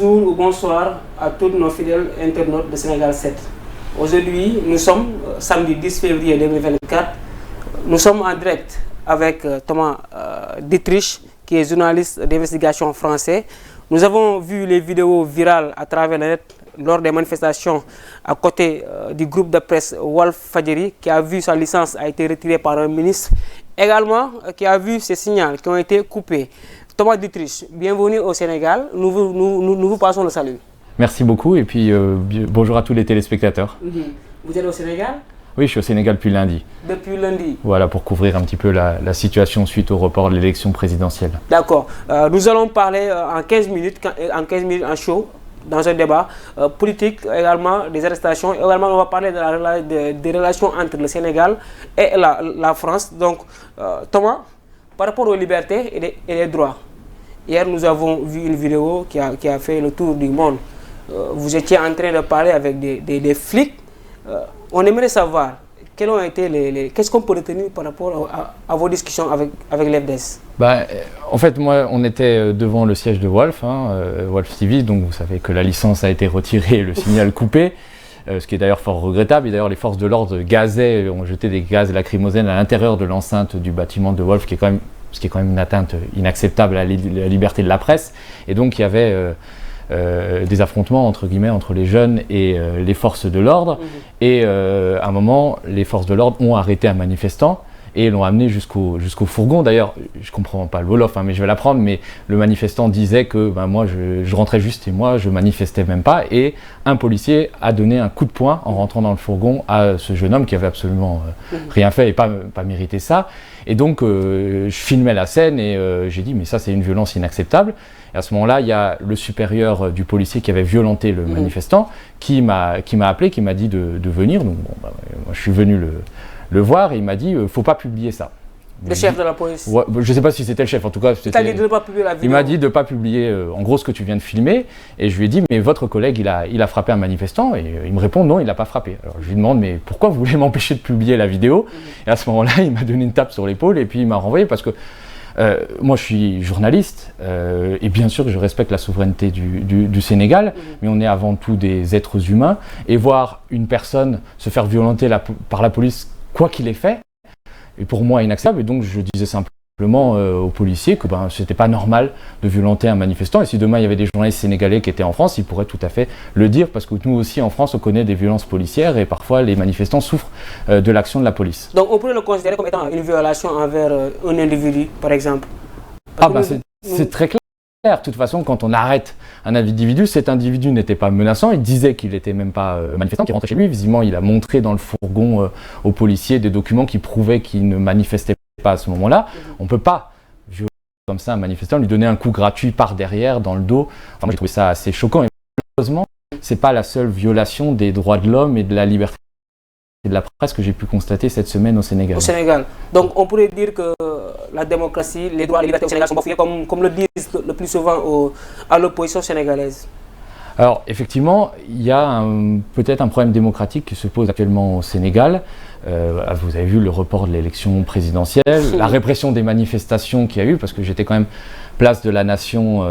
Bonjour ou bonsoir à tous nos fidèles internautes de Sénégal 7. Aujourd'hui, nous sommes samedi 10 février 2024. Nous sommes en direct avec Thomas Dietrich, qui est journaliste d'investigation français. Nous avons vu les vidéos virales à travers le net lors des manifestations à côté du groupe de presse Walfadjri, qui a vu sa licence a été retirée par un ministre. Également, qui a vu ses signaux qui ont été coupés. Thomas Dietrich, bienvenue au Sénégal. Nous vous passons le salut. Merci beaucoup et puis bonjour à tous les téléspectateurs. Vous êtes au Sénégal? Oui, je suis au Sénégal depuis lundi. Depuis lundi? Voilà, pour couvrir un petit peu la situation suite au report de l'élection présidentielle. D'accord. Nous allons parler en 15 minutes en show, dans un débat politique, également des arrestations. Également, on va parler des relations entre le Sénégal et la France. Donc, Thomas, par rapport aux libertés et les droits, hier nous avons vu une vidéo qui a fait le tour du monde. Vous étiez en train de parler avec des flics. On aimerait savoir quels ont été qu'est-ce qu'on peut retenir par rapport à vos discussions avec l'FDS. En fait, moi, on était devant le siège de Wolf, Wolf TV, donc vous savez que la licence a été retirée et le signal coupé. Ce qui est d'ailleurs fort regrettable. Et d'ailleurs, les forces de l'ordre gazaient, ont jeté des gaz lacrymogènes à l'intérieur de l'enceinte du bâtiment de Wolf, ce qui est quand même une atteinte inacceptable à la liberté de la presse. Et donc, il y avait des affrontements entre les jeunes et les forces de l'ordre. Et à un moment, les forces de l'ordre ont arrêté un manifestant et l'ont amené jusqu'au fourgon. D'ailleurs, je comprends pas le Wolof, mais je vais l'apprendre, mais le manifestant disait que moi, je rentrais juste chez moi, je manifestais même pas, et un policier a donné un coup de poing en rentrant dans le fourgon à ce jeune homme qui avait absolument rien fait et pas mérité ça. Et donc, je filmais la scène et j'ai dit, mais ça, c'est une violence inacceptable. Et à ce moment-là, il y a le supérieur du policier qui avait violenté le manifestant qui m'a appelé, qui m'a dit de venir. Donc, moi, je suis venu le voir et il m'a dit faut pas publier ça. Le chef de la police? Ouais, je ne sais pas si c'était le chef, en tout cas. Il t'a dit de ne pas publier la vidéo? Il m'a dit de ne pas publier en gros ce que tu viens de filmer, et je lui ai dit mais votre collègue il a frappé un manifestant, et il me répond non, il n'a pas frappé. Alors je lui demande mais pourquoi vous voulez m'empêcher de publier la vidéo? Et à ce moment-là il m'a donné une tape sur l'épaule et puis il m'a renvoyé parce que moi je suis journaliste et bien sûr je respecte la souveraineté du Sénégal, mais on est avant tout des êtres humains, et voir une personne se faire violenter par la police quoi qu'il ait fait, est pour moi inacceptable. Et donc je disais simplement aux policiers que c'était pas normal de violenter un manifestant, et si demain il y avait des journalistes sénégalais qui étaient en France, ils pourraient tout à fait le dire, parce que nous aussi en France on connaît des violences policières et parfois les manifestants souffrent de l'action de la police. Donc on pourrait le considérer comme étant une violation envers un individu par exemple? C'est très clair. De toute façon, quand on arrête un individu, cet individu n'était pas menaçant, il disait qu'il n'était même pas manifestant, qu'il rentrait chez lui. Visiblement, il a montré dans le fourgon aux policiers des documents qui prouvaient qu'il ne manifestait pas à ce moment-là. On ne peut pas violer comme ça un manifestant, lui donner un coup gratuit par derrière, dans le dos. Enfin, moi, j'ai trouvé ça assez choquant. Et malheureusement, ce n'est pas la seule violation des droits de l'homme et de la liberté de la presse que j'ai pu constater cette semaine au Sénégal. Au Sénégal. Donc on pourrait dire que la démocratie, les droits et les libertés au Sénégal sont bafoués, comme le disent le plus souvent à l'opposition sénégalaise. Alors effectivement, il y a peut-être un problème démocratique qui se pose actuellement au Sénégal. Vous avez vu le report de l'élection présidentielle, la répression des manifestations qu'il y a eu, parce que j'étais quand même place de la Nation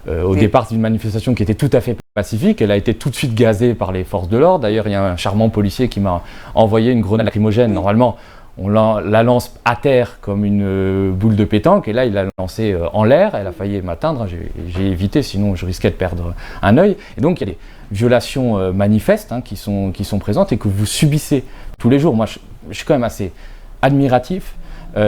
au départ d'une manifestation qui était tout à fait pacifique. Elle a été tout de suite gazée par les forces de l'ordre. D'ailleurs, il y a un charmant policier qui m'a envoyé une grenade lacrymogène. Normalement, on la lance à terre comme une boule de pétanque, et là il l'a lancée en l'air, elle a failli m'atteindre, j'ai évité, sinon je risquais de perdre un œil. Et donc il y a des violations manifestes qui sont présentes et que vous subissez tous les jours. Moi je suis quand même assez admiratif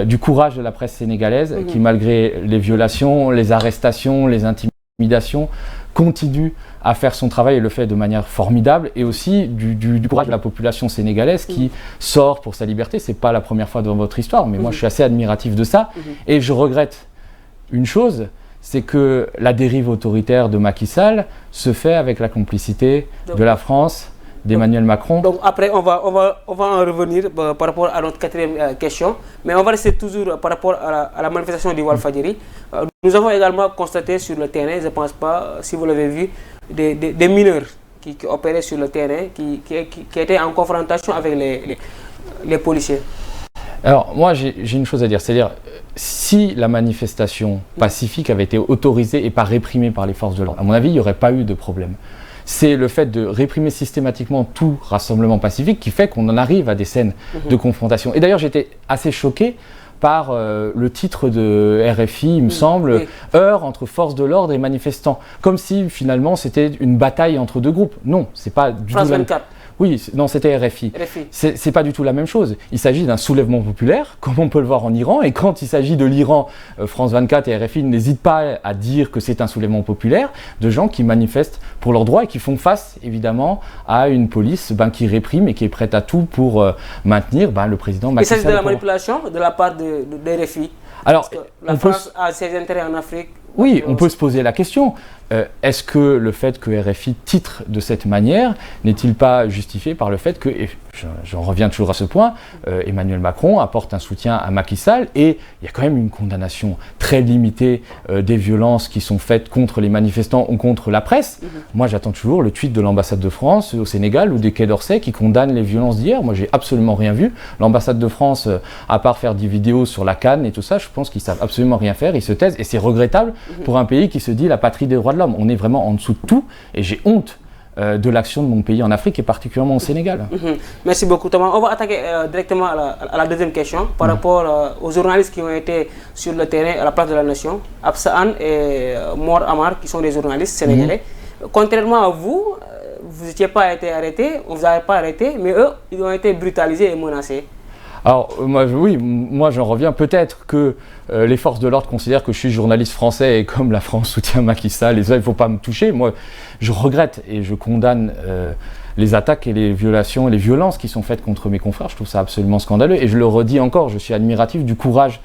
du courage de la presse sénégalaise qui, malgré les violations, les arrestations, les intimidations, continue à faire son travail et le fait de manière formidable, et aussi du courage de la population sénégalaise qui sort pour sa liberté. C'est pas la première fois dans votre histoire, mais moi je suis assez admiratif de ça. Et je regrette une chose, c'est que la dérive autoritaire de Macky Sall se fait avec la complicité de la France, d'Emmanuel Macron. Donc après, on va en revenir par rapport à notre quatrième question, mais on va rester toujours par rapport à la manifestation du Walfadjri. Nous avons également constaté sur le terrain, je ne pense pas si vous l'avez vu, des mineurs qui opéraient sur le terrain, qui étaient en confrontation avec les policiers. Alors moi j'ai une chose à dire, c'est-à-dire si la manifestation pacifique avait été autorisée et pas réprimée par les forces de l'ordre, à mon avis, il n'y aurait pas eu de problème. C'est le fait de réprimer systématiquement tout rassemblement pacifique qui fait qu'on en arrive à des scènes de confrontation. Et d'ailleurs, j'étais assez choqué par le titre de RFI, il me semble, « Heure entre forces de l'ordre et manifestants », comme si finalement c'était une bataille entre deux groupes. Non, c'est pas du tout... France 24. Oui, non, c'était RFI. C'est pas du tout la même chose. Il s'agit d'un soulèvement populaire, comme on peut le voir en Iran, et quand il s'agit de l'Iran, France 24 et RFI n'hésitent pas à dire que c'est un soulèvement populaire, de gens qui manifestent pour leurs droits et qui font face, évidemment, à une police qui réprime et qui est prête à tout pour maintenir le président Macky Sall. Il s'agit de la manipulation de la part de RFI. Alors, la France a ses intérêts en Afrique. Oui, on peut se poser la question. Est-ce que le fait que RFI titre de cette manière n'est-il pas justifié par le fait que, et j'en reviens toujours à ce point, Emmanuel Macron apporte un soutien à Macky Sall et il y a quand même une condamnation très limitée des violences qui sont faites contre les manifestants ou contre la presse. Moi, j'attends toujours le tweet de l'ambassade de France au Sénégal ou des Quai d'Orsay qui condamnent les violences d'hier. Moi, j'ai absolument rien vu. L'ambassade de France, à part faire des vidéos sur la CAN et tout ça, je pense qu'ils savent absolument rien faire. Ils se taisent et c'est regrettable pour un pays qui se dit la patrie des droits de l'homme. On est vraiment en dessous de tout et j'ai honte de l'action de mon pays en Afrique et particulièrement au Sénégal. Merci beaucoup Thomas. On va attaquer directement à la deuxième question par rapport aux journalistes qui ont été sur le terrain à la place de la Nation, Absa Anne et Mor Amar qui sont des journalistes sénégalais. Contrairement à vous, vous n'étiez pas été arrêtés, on vous avait pas arrêté, mais eux, ils ont été brutalisés et menacés. Alors, moi j'en reviens. Peut-être que les forces de l'ordre considèrent que je suis journaliste français et comme la France soutient Macky Sall, il ne faut pas me toucher. Moi, je regrette et je condamne les attaques et les violations et les violences qui sont faites contre mes confrères. Je trouve ça absolument scandaleux. Et je le redis encore, je suis admiratif du courage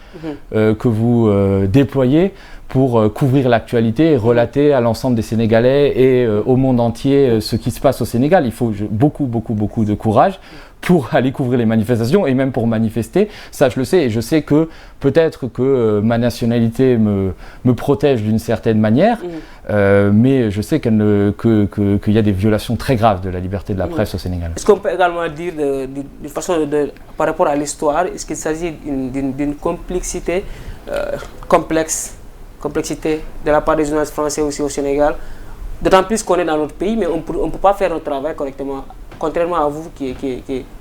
que vous déployez pour couvrir l'actualité et relater à l'ensemble des Sénégalais et au monde entier ce qui se passe au Sénégal. Il faut beaucoup de courage pour aller couvrir les manifestations et même pour manifester, ça je le sais, et je sais que peut-être que ma nationalité me protège d'une certaine manière, mais je sais qu'il y a des violations très graves de la liberté de la presse au Sénégal. Est-ce qu'on peut également dire, d'une façon par rapport à l'histoire, est-ce qu'il s'agit d'une complexité de la part des journalistes français aussi au Sénégal, d'autant plus qu'on est dans notre pays, mais on ne peut pas faire notre travail correctement. Contrairement à vous qui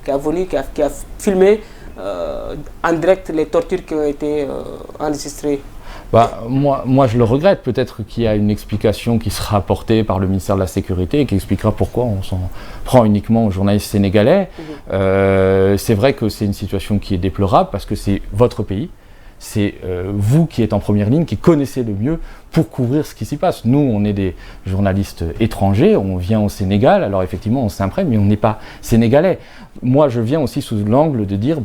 a filmé en direct les tortures qui ont été enregistrées. Moi, je le regrette. Peut-être qu'il y a une explication qui sera apportée par le ministère de la Sécurité et qui expliquera pourquoi on s'en prend uniquement aux journalistes sénégalais. C'est vrai que c'est une situation qui est déplorable parce que c'est votre pays. C'est vous qui êtes en première ligne, qui connaissez le mieux pour couvrir ce qui s'y passe. Nous, on est des journalistes étrangers, on vient au Sénégal, alors effectivement on s'imprègne, mais on n'est pas sénégalais. Moi, je viens aussi sous l'angle de dire,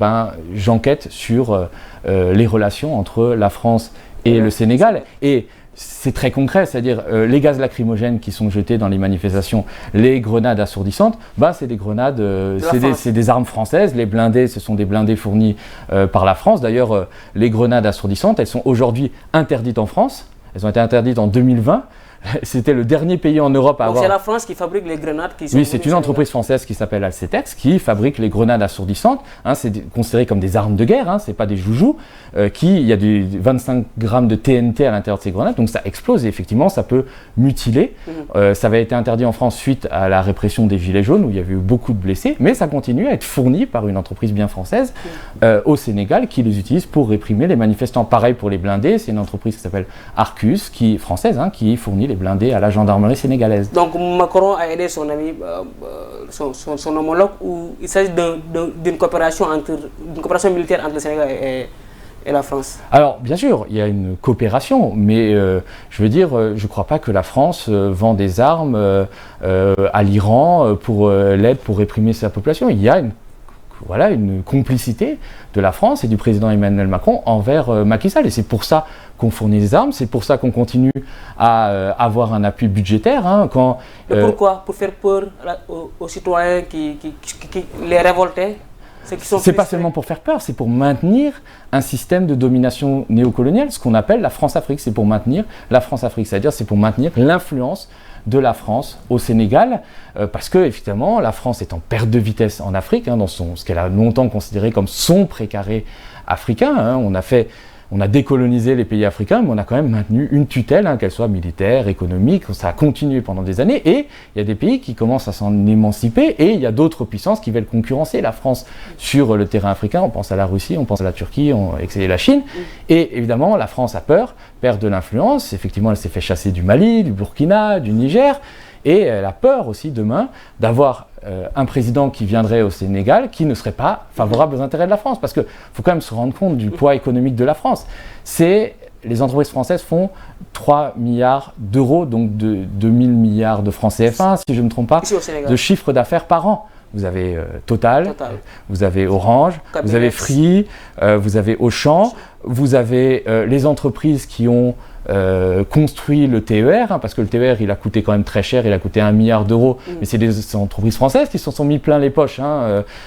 j'enquête sur les relations entre la France et le Sénégal. Et c'est très concret, c'est-à-dire les gaz lacrymogènes qui sont jetés dans les manifestations, les grenades assourdissantes, c'est des grenades, c'est des armes françaises. Les blindés, ce sont des blindés fournis par la France. D'ailleurs, les grenades assourdissantes, elles sont aujourd'hui interdites en France. Elles ont été interdites en 2020. C'était le dernier pays en Europe à avoir... Donc c'est la France qui fabrique les grenades qui sont... Oui, c'est une entreprise française qui s'appelle Alcetex qui fabrique les grenades assourdissantes. C'est considéré comme des armes de guerre, c'est pas des joujoux. Il y a 25 grammes de TNT à l'intérieur de ces grenades, donc ça explose et effectivement ça peut mutiler. Ça avait été interdit en France suite à la répression des Gilets jaunes où il y avait eu beaucoup de blessés, mais ça continue à être fourni par une entreprise bien française au Sénégal qui les utilise pour réprimer les manifestants. Pareil pour les blindés, c'est une entreprise qui s'appelle Arcus, française, qui fournit les blindés à la gendarmerie sénégalaise. Donc Macron a aidé son ami, son homologue, où il s'agit d'une coopération militaire entre le Sénégal et la France. Alors bien sûr, il y a une coopération, mais je veux dire, je ne crois pas que la France vend des armes à l'Iran pour l'aide pour réprimer sa population. Il y a une complicité de la France et du président Emmanuel Macron envers Macky Sall. Et c'est pour ça qu'on fournit des armes, c'est pour ça qu'on continue à avoir un appui budgétaire. Mais pourquoi? Pour faire peur aux citoyens qui les révoltaient? C'est pas seulement pour faire peur, c'est pour maintenir un système de domination néocoloniale, ce qu'on appelle la France-Afrique. C'est pour maintenir la France-Afrique, c'est-à-dire c'est pour maintenir l'influence de la France au Sénégal, parce que évidemment la France est en perte de vitesse en Afrique, dans ce qu'elle a longtemps considéré comme son précaré africain. On on a décolonisé les pays africains, mais on a quand même maintenu une tutelle, qu'elle soit militaire, économique, ça a continué pendant des années, et il y a des pays qui commencent à s'en émanciper, et il y a d'autres puissances qui veulent concurrencer la France sur le terrain africain. On pense à la Russie, on pense à la Turquie, et la Chine, et évidemment la France a peur, perd de l'influence. Effectivement, elle s'est fait chasser du Mali, du Burkina, du Niger, et elle a peur aussi demain d'avoir un président qui viendrait au Sénégal qui ne serait pas favorable aux intérêts de la France. Parce qu'il faut quand même se rendre compte du poids économique de la France. Les entreprises françaises font 3 milliards d'euros, donc de 2000 milliards de francs CFA, si je ne me trompe pas, de chiffre d'affaires par an. Vous avez Total, vous avez Orange, vous avez Free, vous avez Auchan, vous avez les entreprises qui ont construit le TER, parce que le TER il a coûté quand même très cher, il a coûté 1 milliard d'euros, mais c'est des entreprises françaises qui se sont mis plein les poches,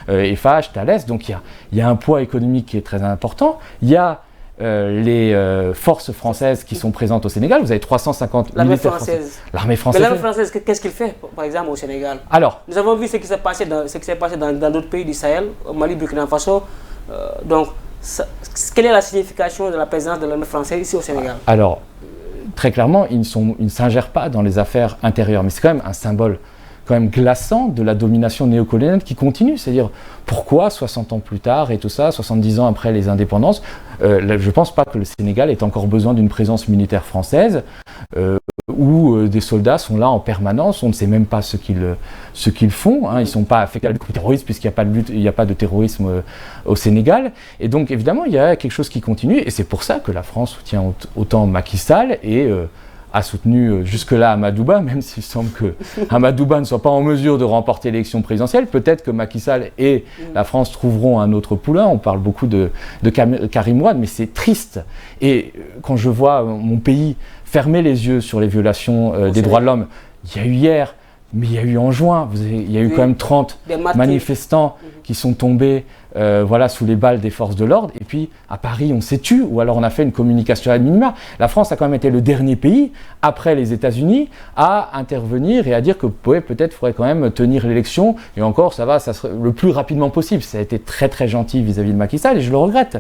Eiffage, Thales, donc il y a un poids économique qui est très important. Il y a les forces françaises qui sont présentes au Sénégal. Vous avez 350 militaires français. L'armée française. Mais l'armée française, qu'est-ce qu'il fait, par exemple, au Sénégal? Alors, nous avons vu ce qui s'est passé dans d'autres pays du Sahel, au Mali, Burkina Faso. Donc, quelle est la signification de la présence de l'armée française ici au Sénégal? Alors, très clairement, ils ne s'ingèrent pas dans les affaires intérieures, mais c'est quand même un symbole quand même glaçant de la domination néocoloniale qui continue. C'est-à-dire, pourquoi 60 ans plus tard et tout ça, 70 ans après les indépendances, je ne pense pas que le Sénégal ait encore besoin d'une présence militaire française où des soldats sont là en permanence. On ne sait même pas ce qu'ils font. Ils ne sont pas affectés à la lutte contre le terrorisme puisqu'il n'y a pas de terrorisme au Sénégal. Et donc, évidemment, il y a quelque chose qui continue. Et c'est pour ça que la France soutient autant Macky Sall et a soutenu jusque-là Amadouba, même s'il semble que Amadouba ne soit pas en mesure de remporter l'élection présidentielle. Peut-être que Macky Sall et la France trouveront un autre poulain. On parle beaucoup de Karim Wade, mais c'est triste. Et quand je vois mon pays fermer les yeux sur les violations des droits de l'homme, il y a eu hier, mais il y a eu en juin, il y a eu quand même 30 manifestants qui sont tombés sous les balles des forces de l'ordre. Et puis à Paris, on s'est tu, ou alors on a fait une communication à minima. La France a quand même été le dernier pays, après les États-Unis, à intervenir et à dire que peut-être faudrait quand même tenir l'élection. Et encore, ça serait le plus rapidement possible. Ça a été très très gentil vis-à-vis de Macky Sall et je le regrette.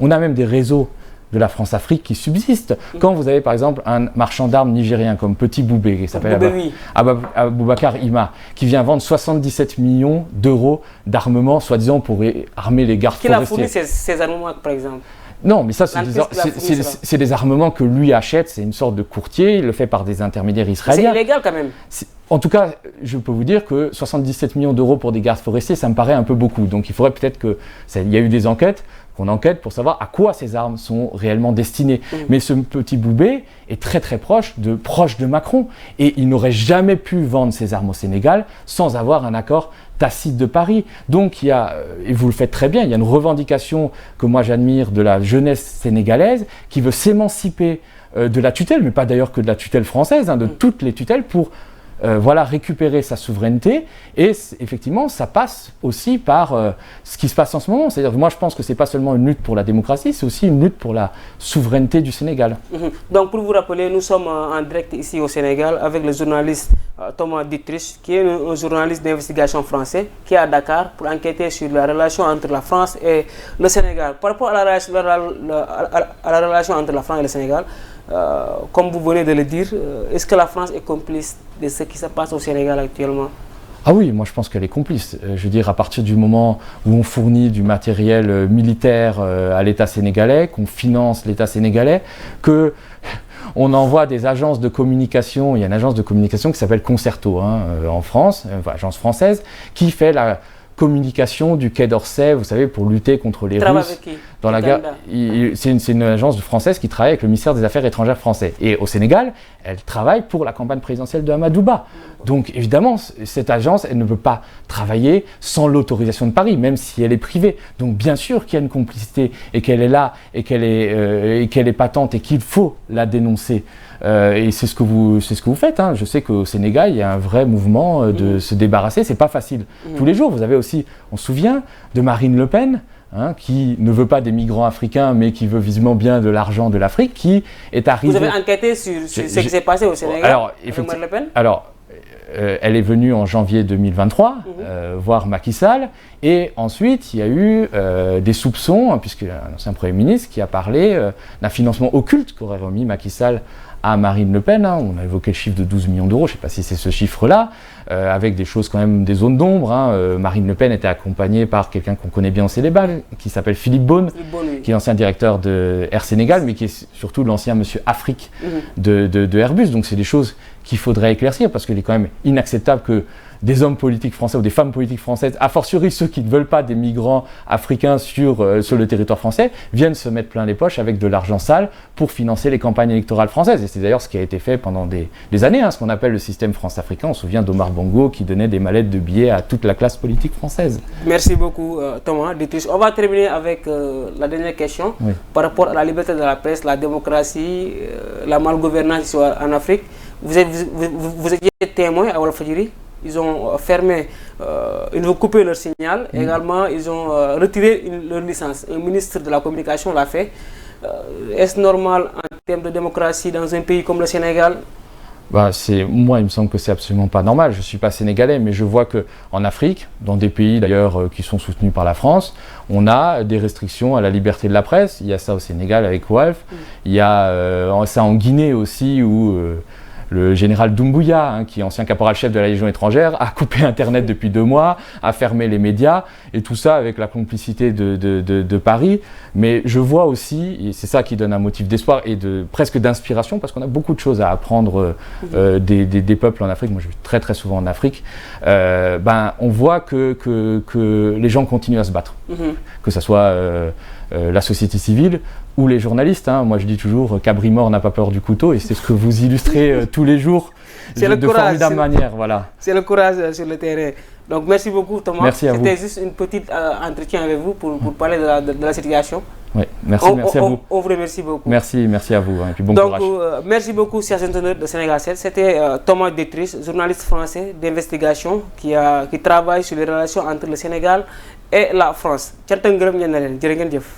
On a même des réseaux de la France-Afrique qui subsistent. Quand vous avez par exemple un marchand d'armes nigérien comme Petit Boubé, qui s'appelle Aboubacar Ima, qui vient vendre 77 millions d'euros d'armement, soi-disant pour armer les gardes forestiers. Qui a fourni ces armements, par exemple? Non, mais ça, c'est des armements que lui achète, c'est une sorte de courtier, il le fait par des intermédiaires israéliens. C'est illégal quand même. En tout cas, je peux vous dire que 77 millions d'euros pour des gardes forestiers, ça me paraît un peu beaucoup. Donc il faudrait peut-être il y a eu des enquêtes, qu'on enquête pour savoir à quoi ces armes sont réellement destinées. Mais ce Petit Boubé est très très proche de Macron. Et il n'aurait jamais pu vendre ses armes au Sénégal sans avoir un accord tacite de Paris. Donc il y a, et vous le faites très bien, il y a une revendication que moi j'admire de la jeunesse sénégalaise qui veut s'émanciper de la tutelle, mais pas d'ailleurs que de la tutelle française, de toutes les tutelles pour récupérer sa souveraineté. Et effectivement, ça passe aussi par ce qui se passe en ce moment. C'est-à-dire que moi, je pense que ce n'est pas seulement une lutte pour la démocratie, c'est aussi une lutte pour la souveraineté du Sénégal. Donc, pour vous rappeler, nous sommes en direct ici au Sénégal avec le journaliste Thomas Dietrich, qui est un journaliste d'investigation français, qui est à Dakar pour enquêter sur la relation entre la France et le Sénégal. Par rapport à la relation entre la France et le Sénégal, comme vous venez de le dire, est-ce que la France est complice de ce qui se passe au Sénégal actuellement? Ah oui, moi je pense qu'elle est complice. Je veux dire, à partir du moment où on fournit du matériel militaire à l'État sénégalais, qu'on finance l'État sénégalais, qu'on envoie des agences de communication, il y a une agence de communication qui s'appelle Concerto en France, agence française, qui fait la communication du Quai d'Orsay, vous savez, pour lutter contre les Russes dans la guerre. C'est une agence française qui travaille avec le ministère des Affaires étrangères français. Et au Sénégal, elle travaille pour la campagne présidentielle de Amadouba. Donc évidemment, cette agence, elle ne peut pas travailler sans l'autorisation de Paris, même si elle est privée. Donc bien sûr qu'il y a une complicité et qu'elle est là et qu'elle est patente et qu'il faut la dénoncer. Et c'est ce que vous faites. Je sais qu'au Sénégal, il y a un vrai mouvement de se débarrasser. C'est pas facile. Tous les jours, vous avez aussi, on se souvient de Marine Le Pen, qui ne veut pas des migrants africains, mais qui veut visiblement bien de l'argent de l'Afrique, qui est arrivée... Vous avez enquêté sur ce qui s'est passé au Sénégal avec Marine Le Pen? Alors, elle est venue en janvier 2023 voir Macky Sall, et ensuite il y a eu des soupçons, puisque un ancien Premier ministre qui a parlé d'un financement occulte qu'aurait remis Macky Sall à Marine Le Pen. On a évoqué le chiffre de 12 millions d'euros, je ne sais pas si c'est ce chiffre-là, avec des choses quand même, des zones d'ombre. Marine Le Pen était accompagnée par quelqu'un qu'on connaît bien au Sénégal, qui s'appelle Philippe Beaune, qui est ancien directeur de Air Sénégal, mais qui est surtout l'ancien monsieur Afrique de Airbus. Donc c'est des choses qu'il faudrait éclaircir, parce qu'il est quand même inacceptable que des hommes politiques français ou des femmes politiques françaises, a fortiori ceux qui ne veulent pas des migrants africains sur le territoire français, viennent se mettre plein les poches avec de l'argent sale pour financer les campagnes électorales françaises. Et c'est d'ailleurs ce qui a été fait pendant des années, ce qu'on appelle le système France-africain. On se souvient d'Omar Bongo qui donnait des mallettes de billets à toute la classe politique française. Merci beaucoup Thomas Dittrich. On va terminer avec la dernière question par rapport à la liberté de la presse, la démocratie, la malgouvernance ici en Afrique. Vous étiez témoin à Walfadjri. Ils ont fermé, ils ont coupé leur signal. Également, ils ont retiré leur licence. Un ministre de la communication l'a fait. Est-ce normal en termes de démocratie dans un pays comme le Sénégal? Moi, il me semble que c'est absolument pas normal. Je ne suis pas sénégalais, mais je vois qu'en Afrique, dans des pays d'ailleurs qui sont soutenus par la France, on a des restrictions à la liberté de la presse. Il y a ça au Sénégal avec Walf. Il y a ça en Guinée aussi, où le général Doumbouya, qui est ancien caporal-chef de la Légion étrangère, a coupé Internet depuis 2 mois, a fermé les médias, et tout ça avec la complicité de Paris. Mais je vois aussi, et c'est ça qui donne un motif d'espoir et presque d'inspiration, parce qu'on a beaucoup de choses à apprendre des peuples en Afrique. Moi, je vais très très souvent en Afrique. On voit que les gens continuent à se battre, que ce soit la société civile ou les journalistes. Moi, je dis toujours qu'Abri mort n'a pas peur du couteau, et c'est ce que vous illustrez tous les jours de formidable manière. Voilà. C'est le courage sur le terrain. Donc, merci beaucoup Thomas. Merci à vous. C'était juste une petite entretien avec vous pour parler de la situation. Oui, merci à vous. On vous remercie beaucoup. Merci à vous, et puis bon courage. Merci beaucoup, chers internautes de Sénégal 7. C'était Thomas Dittrich, journaliste français d'investigation qui travaille sur les relations entre le Sénégal et la France. Cant ak ngërëm ñeel na leen, jërë ngeen jëf.